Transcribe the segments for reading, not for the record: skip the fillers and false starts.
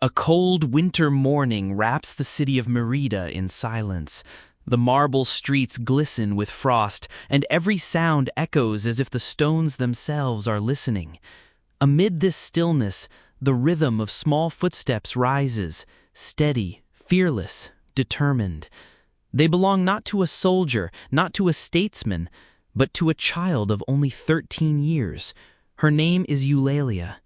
A cold winter morning wraps the city of Mérida in silence. The marble streets glisten with frost, and every sound echoes as if the stones themselves are listening. Amid this stillness, the rhythm of small footsteps rises, steady, fearless, determined. They belong not to a soldier, not to a statesman, but to a child of only 13 years. Her name is Eulalia.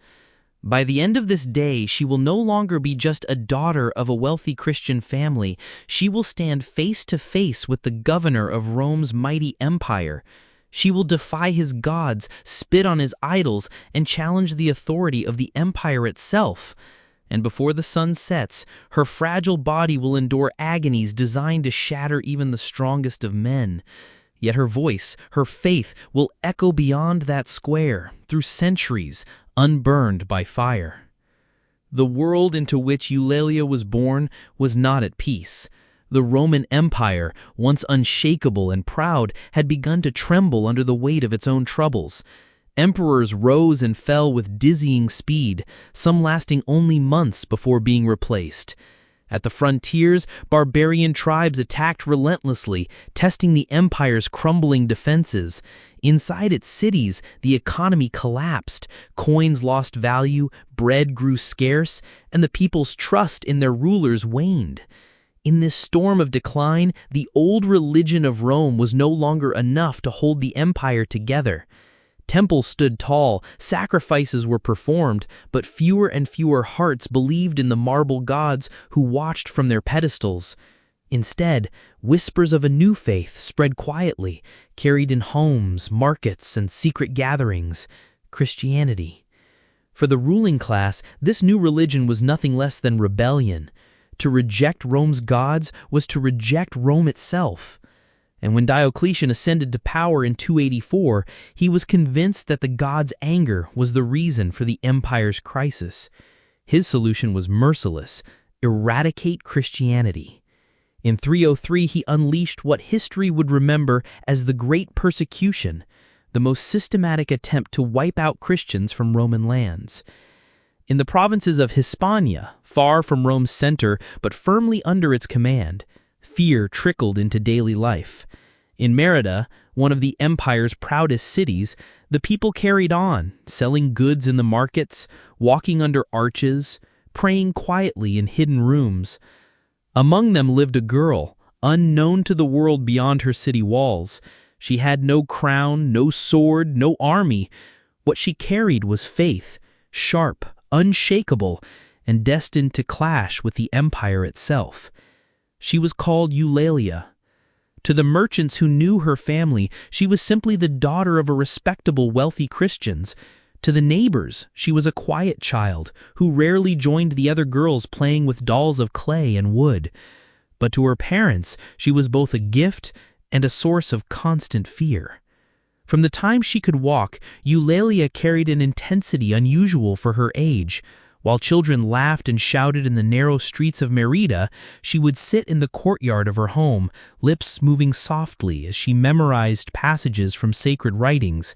By the end of this day, she will no longer be just a daughter of a wealthy Christian family. She will stand face to face with the governor of Rome's mighty empire. She will defy his gods, spit on his idols, and challenge the authority of the empire itself. And before the sun sets, her fragile body will endure agonies designed to shatter even the strongest of men. Yet her voice, her faith, will echo beyond that square, through centuries, unburned by fire. The world into which Eulalia was born was not at peace. The Roman Empire, once unshakable and proud, had begun to tremble under the weight of its own troubles. Emperors rose and fell with dizzying speed, some lasting only months before being replaced. At the frontiers, barbarian tribes attacked relentlessly, testing the empire's crumbling defenses. Inside its cities, the economy collapsed, coins lost value, bread grew scarce, and the people's trust in their rulers waned. In this storm of decline, the old religion of Rome was no longer enough to hold the empire together. Temples stood tall, sacrifices were performed, but fewer and fewer hearts believed in the marble gods who watched from their pedestals. Instead, whispers of a new faith spread quietly, carried in homes, markets, and secret gatherings: Christianity. For the ruling class, this new religion was nothing less than rebellion. To reject Rome's gods was to reject Rome itself. And when Diocletian ascended to power in 284, he was convinced that the gods' anger was the reason for the empire's crisis. His solution was merciless: eradicate Christianity. In 303, he unleashed what history would remember as the Great Persecution, the most systematic attempt to wipe out Christians from Roman lands. In the provinces of Hispania, far from Rome's center but firmly under its command, fear trickled into daily life. In Mérida, one of the empire's proudest cities, the people carried on, selling goods in the markets, walking under arches, praying quietly in hidden rooms. Among them lived a girl, unknown to the world beyond her city walls. She had no crown, no sword, no army. What she carried was faith, sharp, unshakable, and destined to clash with the empire itself. She was called Eulalia. To the merchants who knew her family, she was simply the daughter of a respectable, wealthy Christians. To the neighbors, she was a quiet child who rarely joined the other girls playing with dolls of clay and wood. But to her parents, she was both a gift and a source of constant fear. From the time she could walk, Eulalia carried an intensity unusual for her age. While children laughed and shouted in the narrow streets of Mérida, she would sit in the courtyard of her home, lips moving softly as she memorized passages from sacred writings.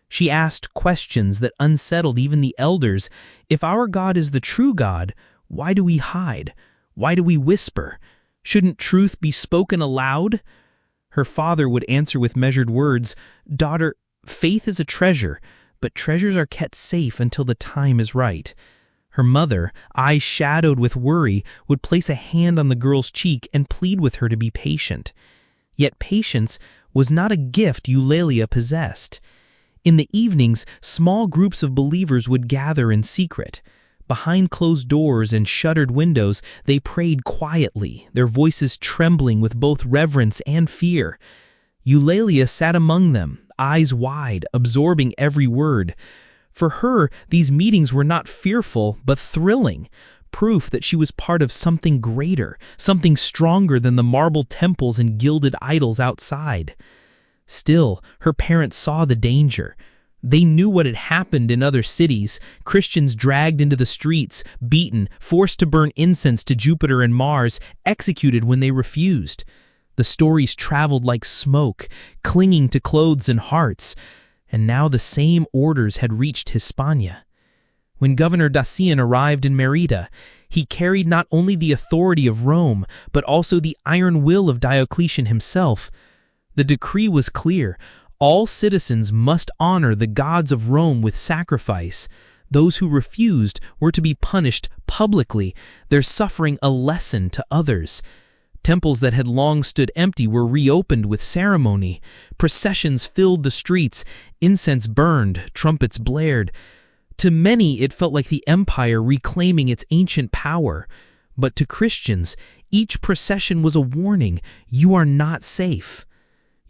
She asked questions that unsettled even the elders. If our God is the true God, why do we hide? Why do we whisper? Shouldn't truth be spoken aloud? Her father would answer with measured words, "Daughter, faith is a treasure, but treasures are kept safe until the time is right." Her mother, eyes shadowed with worry, would place a hand on the girl's cheek and plead with her to be patient. Yet patience was not a gift Eulalia possessed. In the evenings, small groups of believers would gather in secret. Behind closed doors and shuttered windows, they prayed quietly, their voices trembling with both reverence and fear. Eulalia sat among them, eyes wide, absorbing every word. For her, these meetings were not fearful, but thrilling, proof that she was part of something greater, something stronger than the marble temples and gilded idols outside. Still, her parents saw the danger. They knew what had happened in other cities: Christians dragged into the streets, beaten, forced to burn incense to Jupiter and Mars, executed when they refused. The stories traveled like smoke, clinging to clothes and hearts. And now the same orders had reached Hispania. When Governor Dacian arrived in Mérida, he carried not only the authority of Rome, but also the iron will of Diocletian himself. The decree was clear: all citizens must honor the gods of Rome with sacrifice. Those who refused were to be punished publicly, their suffering a lesson to others. Temples that had long stood empty were reopened with ceremony. Processions filled the streets, incense burned, trumpets blared. To many, it felt like the empire reclaiming its ancient power. But to Christians, each procession was a warning: you are not safe.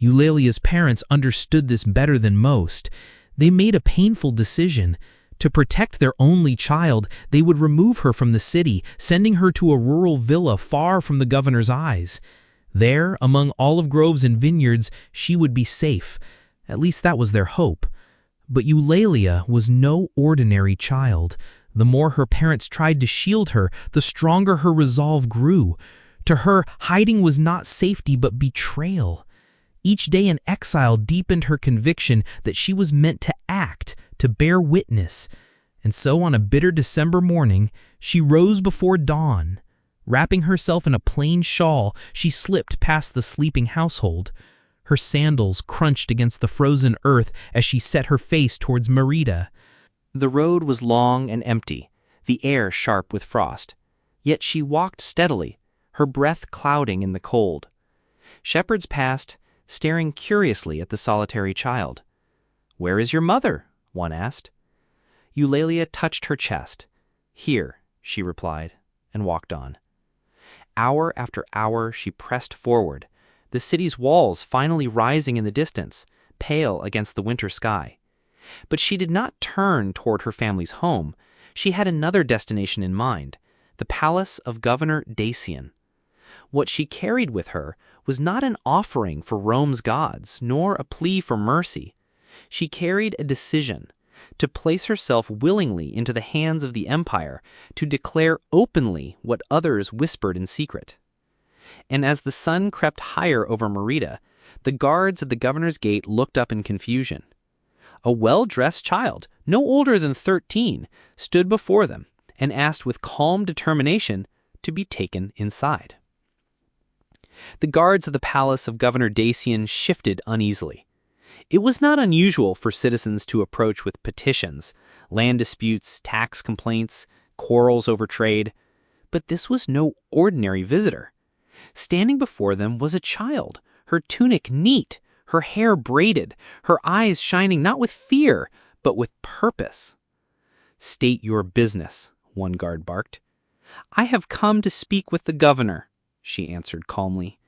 Eulalia's parents understood this better than most. They made a painful decision. To protect their only child, they would remove her from the city, sending her to a rural villa far from the governor's eyes. There, among olive groves and vineyards, she would be safe. At least that was their hope. But Eulalia was no ordinary child. The more her parents tried to shield her, the stronger her resolve grew. To her, hiding was not safety but betrayal. Each day in exile deepened her conviction that she was meant to act, to bear witness. And so on a bitter December morning, she rose before dawn. Wrapping herself in a plain shawl, she slipped past the sleeping household. Her sandals crunched against the frozen earth as she set her face towards Mérida. The road was long and empty, the air sharp with frost. Yet she walked steadily, her breath clouding in the cold. Shepherds passed, staring curiously at the solitary child. "Where is your mother?" one asked. Eulalia touched her chest. "Here," she replied, and walked on. Hour after hour she pressed forward, the city's walls finally rising in the distance, pale against the winter sky. But she did not turn toward her family's home. She had another destination in mind, the palace of Governor Dacian. What she carried with her was not an offering for Rome's gods, nor a plea for mercy. She carried a decision: to place herself willingly into the hands of the empire, to declare openly what others whispered in secret. And as the sun crept higher over Mérida, the guards at the governor's gate looked up in confusion. A well-dressed child, no older than 13, stood before them and asked with calm determination to be taken inside. The guards of the palace of Governor Dacian shifted uneasily. It was not unusual for citizens to approach with petitions, land disputes, tax complaints, quarrels over trade. But this was no ordinary visitor. Standing before them was a child, her tunic neat, her hair braided, her eyes shining not with fear, but with purpose. "State your business," one guard barked. "I have come to speak with the governor," she answered calmly.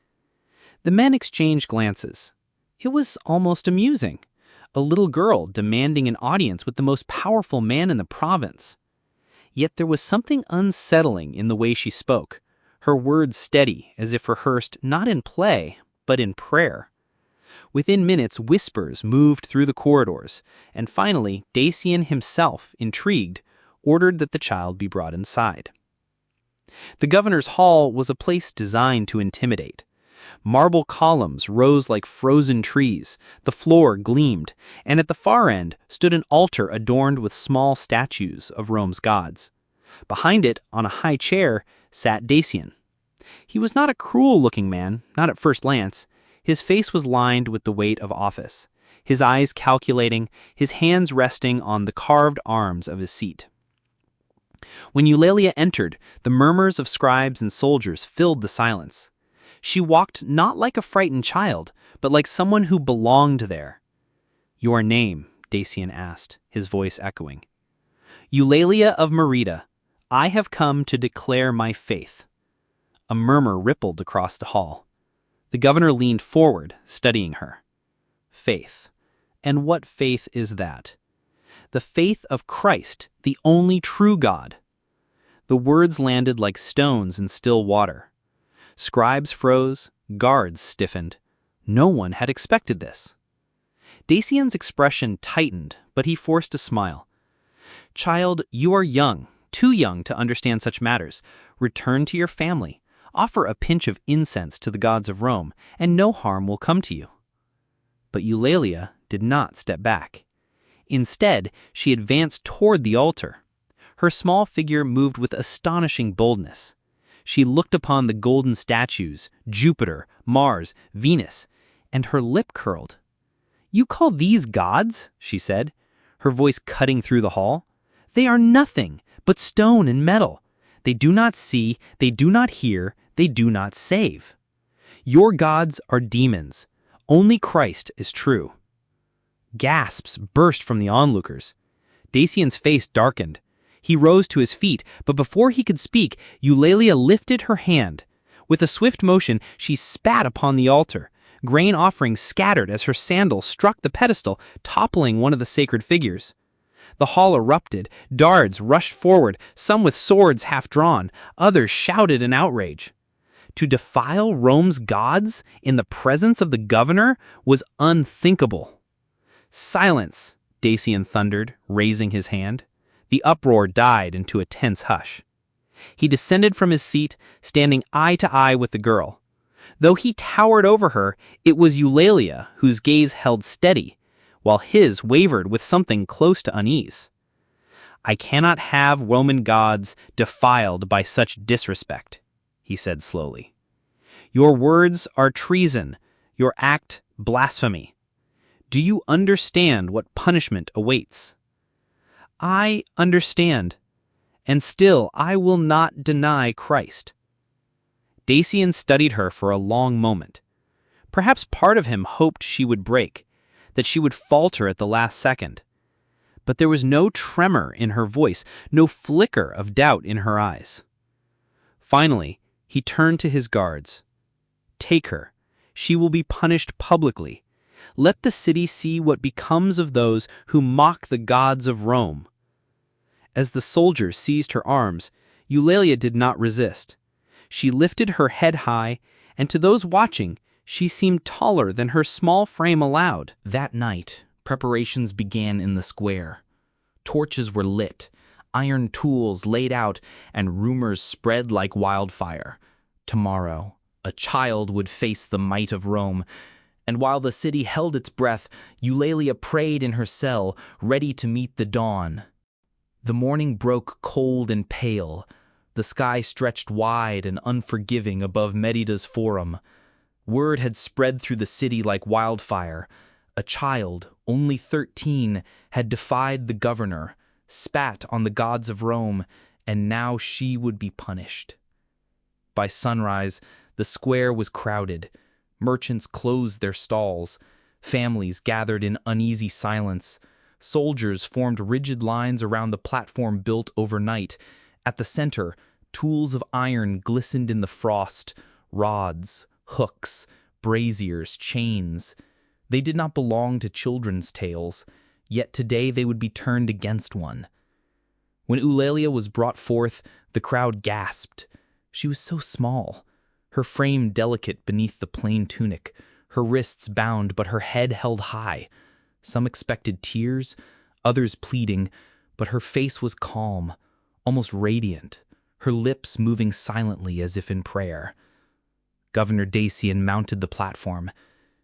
The men exchanged glances. It was almost amusing. A little girl demanding an audience with the most powerful man in the province. Yet there was something unsettling in the way she spoke, her words steady, as if rehearsed not in play, but in prayer. Within minutes, whispers moved through the corridors, and finally, Dacian himself, intrigued, ordered that the child be brought inside. The governor's hall was a place designed to intimidate. Marble columns rose like frozen trees, the floor gleamed, and at the far end stood an altar adorned with small statues of Rome's gods. Behind it, on a high chair, sat Dacian. He was not a cruel-looking man, not at first glance. His face was lined with the weight of office, his eyes calculating, his hands resting on the carved arms of his seat. When Eulalia entered, the murmurs of scribes and soldiers filled the silence. She walked not like a frightened child, but like someone who belonged there. "Your name?" Dacian asked, his voice echoing. "Eulalia of Mérida. I have come to declare my faith." A murmur rippled across the hall. The governor leaned forward, studying her. "Faith. And what faith is that?" "The faith of Christ, the only true God." The words landed like stones in still water. Scribes froze, guards stiffened. No one had expected this. Dacian's expression tightened, but he forced a smile. "Child, you are young, too young to understand such matters. Return to your family. Offer a pinch of incense to the gods of Rome, and no harm will come to you." But Eulalia did not step back. Instead, she advanced toward the altar. Her small figure moved with astonishing boldness. She looked upon the golden statues, Jupiter, Mars, Venus, and her lip curled. "You call these gods?" she said, her voice cutting through the hall. "They are nothing but stone and metal. They do not see, they do not hear, they do not save. Your gods are demons. Only Christ is true." Gasps burst from the onlookers. Dacian's face darkened. He rose to his feet, but before he could speak, Eulalia lifted her hand. With a swift motion, she spat upon the altar. Grain offerings scattered as her sandal struck the pedestal, toppling one of the sacred figures. The hall erupted. Dards rushed forward, some with swords half drawn, others shouted in outrage. To defile Rome's gods in the presence of the governor was unthinkable. "Silence," Dacian thundered, raising his hand. The uproar died into a tense hush. He descended from his seat, standing eye to eye with the girl. Though he towered over her, it was Eulalia whose gaze held steady, while his wavered with something close to unease. "I cannot have Roman gods defiled by such disrespect," he said slowly. "Your words are treason, your act blasphemy. Do you understand what punishment awaits?" "I understand, and still I will not deny Christ." Dacian studied her for a long moment. Perhaps part of him hoped she would break, that she would falter at the last second. But there was no tremor in her voice, no flicker of doubt in her eyes. Finally, he turned to his guards. "Take her. She will be punished publicly. Let the city see what becomes of those who mock the gods of Rome." As the soldiers seized her arms, Eulalia did not resist. She lifted her head high, and to those watching, she seemed taller than her small frame allowed. That night, preparations began in the square. Torches were lit, iron tools laid out, and rumors spread like wildfire. Tomorrow, a child would face the might of Rome, and while the city held its breath, Eulalia prayed in her cell, ready to meet the dawn. The morning broke cold and pale. The sky stretched wide and unforgiving above Mérida's forum. Word had spread through the city like wildfire. A child, only 13, had defied the governor, spat on the gods of Rome, and now she would be punished. By sunrise, the square was crowded. Merchants closed their stalls. Families gathered in uneasy silence. Soldiers formed rigid lines around the platform built overnight. At the center, tools of iron glistened in the frost, rods, hooks, braziers, chains. They did not belong to children's tales, yet today they would be turned against one. When Eulalia was brought forth, the crowd gasped. She was so small, her frame delicate beneath the plain tunic, her wrists bound but her head held high. Some expected tears, others pleading, but her face was calm, almost radiant, her lips moving silently as if in prayer. Governor Dacian mounted the platform.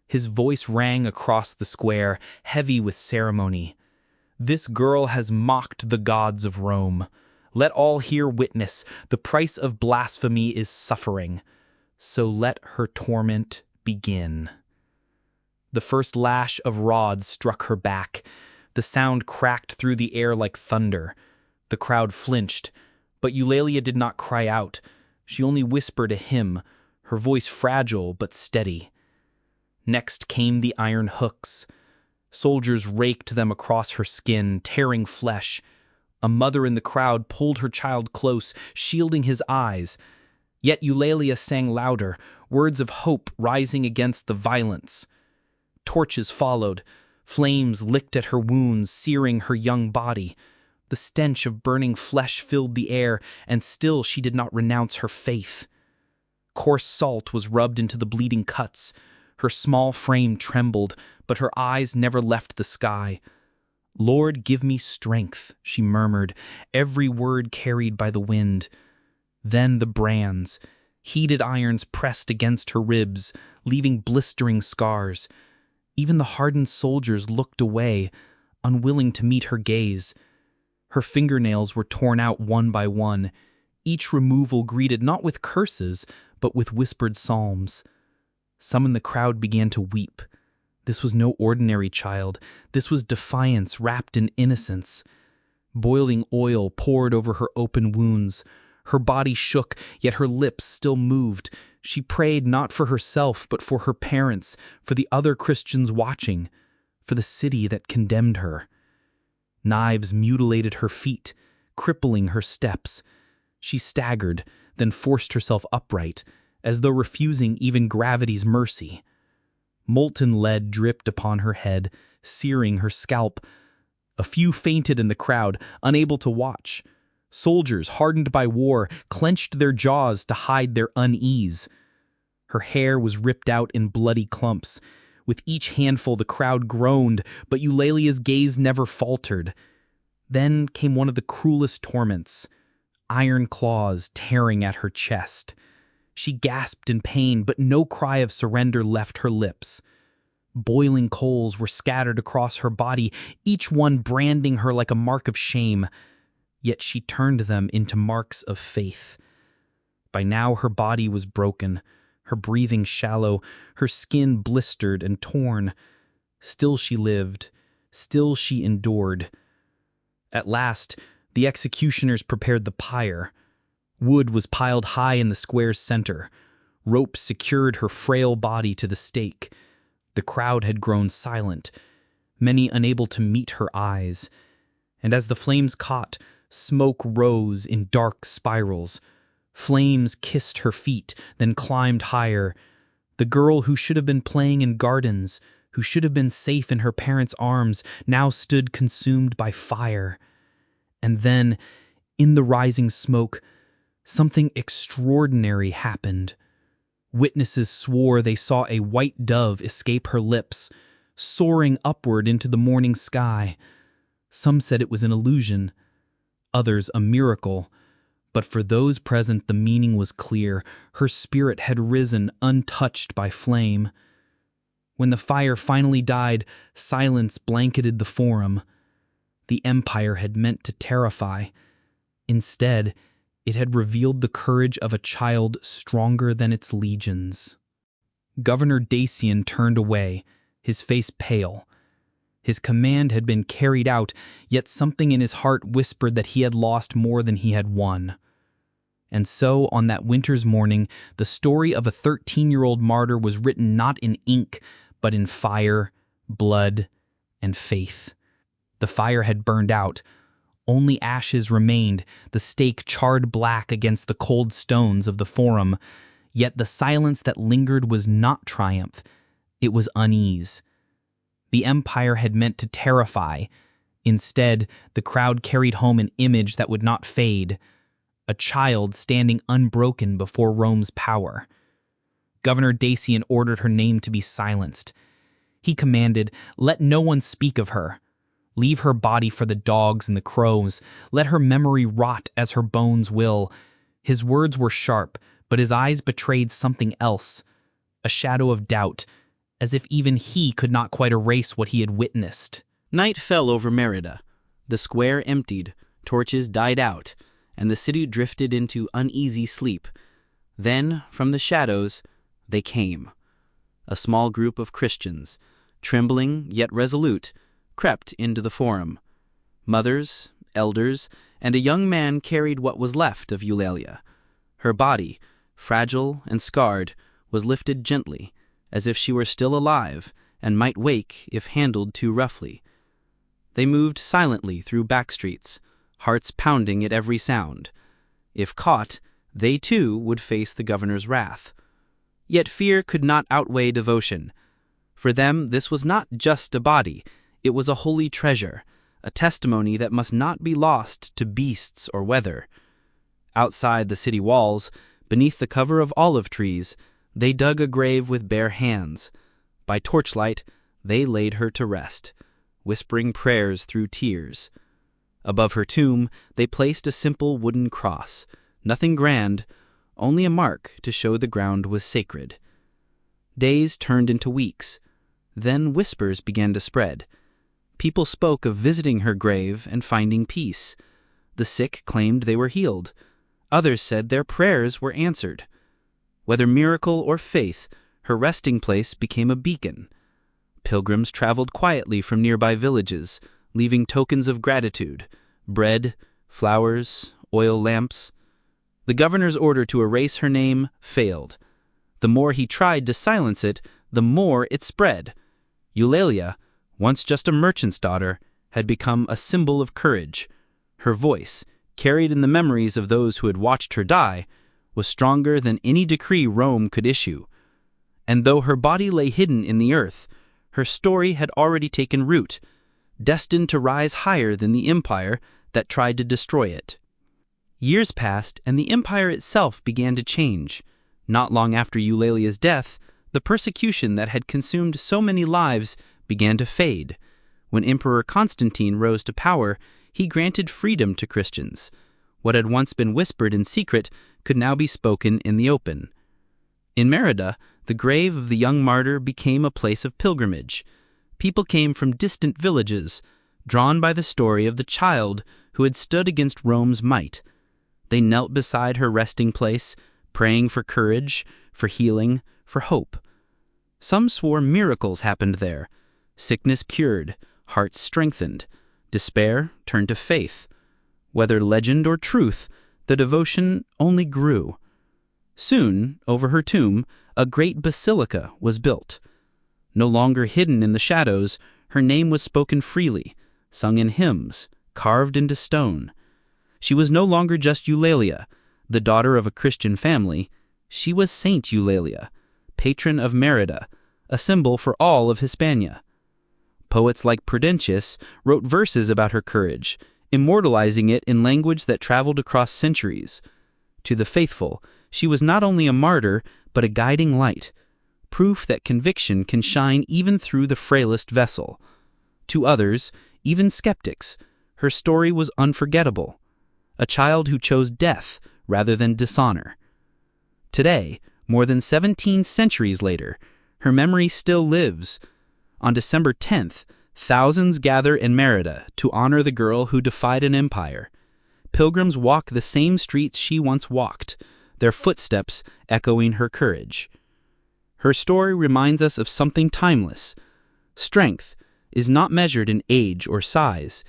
His voice rang across the square, heavy with ceremony. "This girl has mocked the gods of Rome. Let all here witness, the price of blasphemy is suffering. So let her torment begin." The first lash of rods struck her back. The sound cracked through the air like thunder. The crowd flinched, but Eulalia did not cry out. She only whispered a hymn, her voice fragile but steady. Next came the iron hooks. Soldiers raked them across her skin, tearing flesh. A mother in the crowd pulled her child close, shielding his eyes. Yet Eulalia sang louder, words of hope rising against the violence. Torches followed. Flames licked at her wounds, searing her young body. The stench of burning flesh filled the air, and still she did not renounce her faith. Coarse salt was rubbed into the bleeding cuts. Her small frame trembled, but her eyes never left the sky. "Lord, give me strength," she murmured, every word carried by the wind. Then the brands. Heated irons pressed against her ribs, leaving blistering scars. Even the hardened soldiers looked away, unwilling to meet her gaze. Her fingernails were torn out one by one, each removal greeted not with curses, but with whispered psalms. Some in the crowd began to weep. This was no ordinary child. This was defiance wrapped in innocence. Boiling oil poured over her open wounds. Her body shook, yet her lips still moved. She prayed not for herself, but for her parents, for the other Christians watching, for the city that condemned her. Knives mutilated her feet, crippling her steps. She staggered, then forced herself upright, as though refusing even gravity's mercy. Molten lead dripped upon her head, searing her scalp. A few fainted in the crowd, unable to watch. Soldiers, hardened by war, clenched their jaws to hide their unease. Her hair was ripped out in bloody clumps. With each handful the crowd groaned, but Eulalia's gaze never faltered. Then came one of the cruelest torments, iron claws tearing at her chest. She gasped in pain, but no cry of surrender left her lips. Boiling coals were scattered across her body, each one branding her like a mark of shame. Yet she turned them into marks of faith. By now her body was broken, her breathing shallow, her skin blistered and torn. Still she lived, still she endured. At last, the executioners prepared the pyre. Wood was piled high in the square's center. Ropes secured her frail body to the stake. The crowd had grown silent, many unable to meet her eyes. And as the flames caught, smoke rose in dark spirals. Flames kissed her feet, then climbed higher. The girl who should have been playing in gardens, who should have been safe in her parents' arms, now stood consumed by fire. And then, in the rising smoke, something extraordinary happened. Witnesses swore they saw a white dove escape her lips, soaring upward into the morning sky. Some said it was an illusion, others a miracle. But for those present the meaning was clear. Her spirit had risen untouched by flame. When the fire finally died, silence blanketed the forum. The empire had meant to terrify. Instead, it had revealed the courage of a child stronger than its legions. Governor Dacian turned away, his face pale. His command had been carried out, yet something in his heart whispered that he had lost more than he had won. And so, on that winter's morning, the story of a 13-year-old martyr was written not in ink, but in fire, blood, and faith. The fire had burned out. Only ashes remained, the stake charred black against the cold stones of the forum. Yet the silence that lingered was not triumph. It was unease. The empire had meant to terrify. Instead, the crowd carried home an image that would not fade. A child standing unbroken before Rome's power. Governor Dacian ordered her name to be silenced. He commanded, "Let no one speak of her. Leave her body for the dogs and the crows. Let her memory rot as her bones will." His words were sharp, but his eyes betrayed something else, a shadow of doubt, as if even he could not quite erase what he had witnessed. Night fell over Mérida. The square emptied, torches died out, and the city drifted into uneasy sleep. Then, from the shadows, they came. A small group of Christians, trembling yet resolute, crept into the forum. Mothers, elders, and a young man carried what was left of Eulalia. Her body, fragile and scarred, was lifted gently, as if she were still alive and might wake if handled too roughly. They moved silently through back streets, hearts pounding at every sound. If caught, they too would face the governor's wrath. Yet fear could not outweigh devotion. For them, this was not just a body. It was a holy treasure, a testimony that must not be lost to beasts or weather. Outside the city walls, beneath the cover of olive trees, they dug a grave with bare hands. By torchlight, they laid her to rest, whispering prayers through tears. Above her tomb, they placed a simple wooden cross, nothing grand, only a mark to show the ground was sacred. Days turned into weeks. Then whispers began to spread. People spoke of visiting her grave and finding peace. The sick claimed they were healed. Others said their prayers were answered. Whether miracle or faith, her resting place became a beacon. Pilgrims traveled quietly from nearby villages, leaving tokens of gratitude: bread, flowers, oil lamps. The governor's order to erase her name failed. The more he tried to silence it, the more it spread. Eulalia, once just a merchant's daughter, had become a symbol of courage. Her voice, carried in the memories of those who had watched her die, was stronger than any decree Rome could issue. And though her body lay hidden in the earth, her story had already taken root, destined to rise higher than the empire that tried to destroy it. Years passed, and the empire itself began to change. Not long after Eulalia's death, the persecution that had consumed so many lives began to fade. When Emperor Constantine rose to power, he granted freedom to Christians. What had once been whispered in secret could now be spoken in the open. In Mérida, the grave of the young martyr became a place of pilgrimage. People came from distant villages, drawn by the story of the child who had stood against Rome's might. They knelt beside her resting place, praying for courage, for healing, for hope. Some swore miracles happened there. Sickness cured, hearts strengthened, despair turned to faith. Whether legend or truth, the devotion only grew. Soon, over her tomb, a great basilica was built. No longer hidden in the shadows, her name was spoken freely, sung in hymns, carved into stone. She was no longer just Eulalia, the daughter of a Christian family. She was Saint Eulalia, patron of Mérida, a symbol for all of Hispania. Poets like Prudentius wrote verses about her courage, immortalizing it in language that traveled across centuries. To the faithful, she was not only a martyr, but a guiding light, proof that conviction can shine even through the frailest vessel. To others, even skeptics, her story was unforgettable, a child who chose death rather than dishonor. Today, more than 17 centuries later, her memory still lives. On December 10th, thousands gather in Mérida to honor the girl who defied an empire. Pilgrims walk the same streets she once walked, their footsteps echoing her courage. Her story reminds us of something timeless. Strength is not measured in age or size.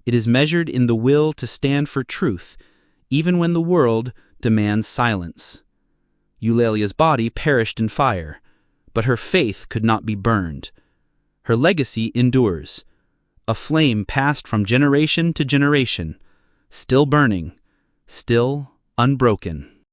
It is measured in the will to stand for truth, even when the world demands silence. Eulalia's body perished in fire, but her faith could not be burned. Her legacy endures, a flame passed from generation to generation, still burning, still unbroken.